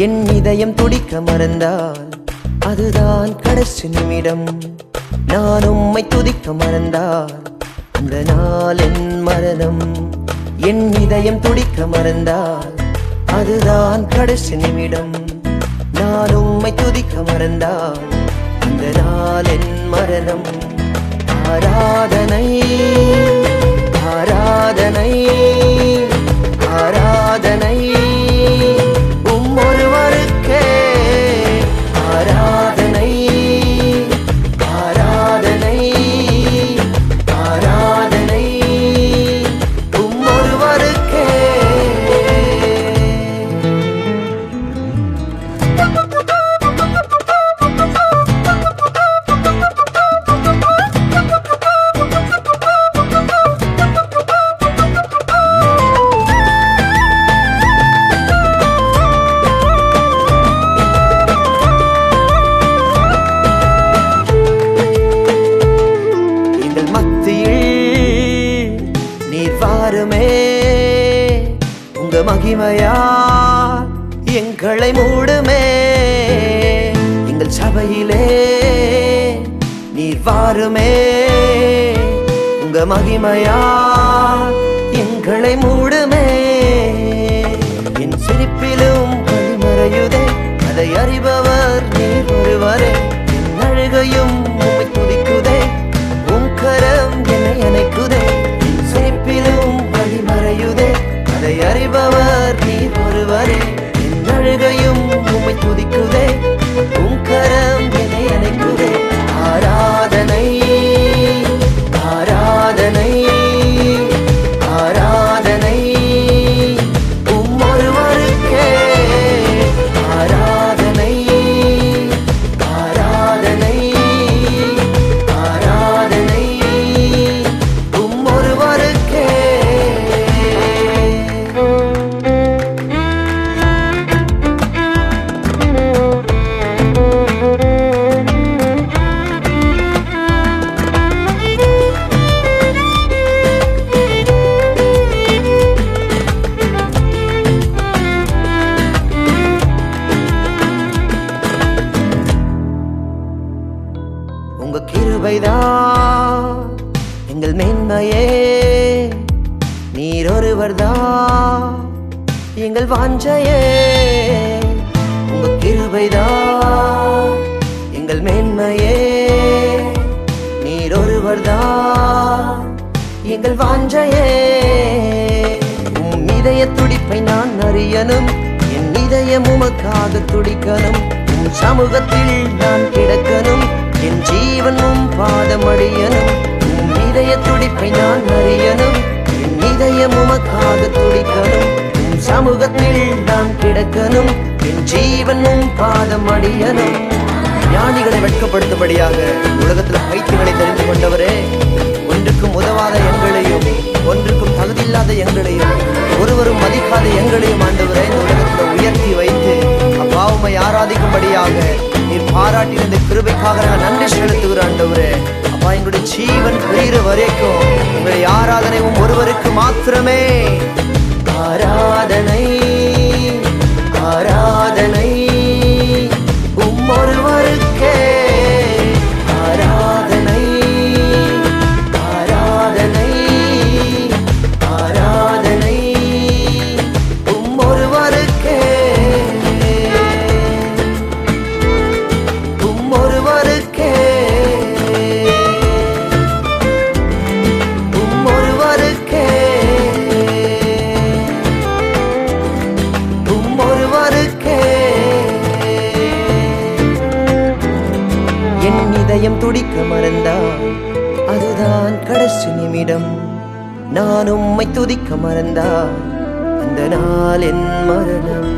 என் இதயம் துடிக்க மறந்தால் அதுதான் கடைசி நிமிடம். நான் உம்மை துதிக்க மறந்தால் அந்த நாள் என் மரணம். என் இதயம் துடிக்க மறந்தால் அதுதான் கடைசி நிமிடம். நான் உம்மை துதிக்க மறந்தால் அந்த நாள் என் மரணம். ஆராதனை ஆராதனை ஆராதனை ஒருவருக்கே. ஆராதனை ஆராதனை ஆராதனை ஒருவருக்கே. உங்க மகிமையா எங்களை மூடுமே. எங்கள் சபையிலே நீர் வாருமே. உங்க மகிமையா எங்களை மூடுமே. என் சிரிப்பிலும் மறையுதே அதை அறிபவர் நீர் ஒருவரே. என் அழுகையும் உம்மை துதிக்குதே. உம் கரம் என்னை அணைக்குதே. என் சிரிப்பிலும் மறையுதே அதை அறிபவர் நீர் ஒருவரே. என் அழுகையும் உம்மை துதிக்குதே. உம் கரம் என்னை அணைக்குதே. ஆராதனை ஆராதனை ஆராதனை ஒருவருக்கே. ஆராதனை ஆராதனை ஆராதனை ஒருவருக்கே. உங்க கிருபைதான் எங்கள் மேன்மையே. நீர் ஒருவர்தான் எங்கள் வாஞ்சையே. உங்க கிருபைதான் எங்கள் மேன்மையே. நீர் ஒருவர்தான் எங்கள் வாஞ்சையே. உம் இதய துடிப்பை நான் அறியணும். என் இதயம் உமக்காக துடிக்கணும். உம் சமூகத்தில் நான் கிடக்கணும். என் ஜீவனும் பாதம் அடியனும். உம் இதய துடிப்பை நான் அறியணும். என் இதயம் உமக்காக துடிக்கணும். உம் சமூகத்தில் நான் கிடக்கணும். என் ஜீவனும் பாதம் அடியனும். ஞானிகளை வெட்கப்படுத்தபடியாக உலகத்தில் பைத்தியங்களை தெரிந்து கொண்டவரே, ஒன்றுக்கும் உதவாத எங்களையும் ஒன்றுக்கும் தகுதியில்லாத எங்களையும் ஒருவரும் மதிக்காத எங்களையும் ஆண்டவரே இந்த உலகத்தில் உயர்த்தி வைத்து அப்பாவுமை ஆராதிக்கும்படியாக நீர் பாராட்டின இந்த கிருபைக்காக நான் நன்றி செலுத்துகிற ஆண்டவரே. அப்பா, எங்களுடைய ஜீவன் புரிகிற வரைக்கும் உங்களுடைய ஆராதனையும் ஒருவருக்கு மாத்திரமே. ஆராதனை ஆராதனை ஒருவருக்கே. ஆராதனை ஆராதனை ஆராதனை ஒருவருக்கே. ஒருவருக்கே ஒருவருக்கே ஒருவருக்கே. என் இதயம் துடிக்க மறந்தால் அதுதான் கடைசி நிமிடம். நான் உம்மை துதிக்க மறந்தால் அந்த நாள் என் மரணம்.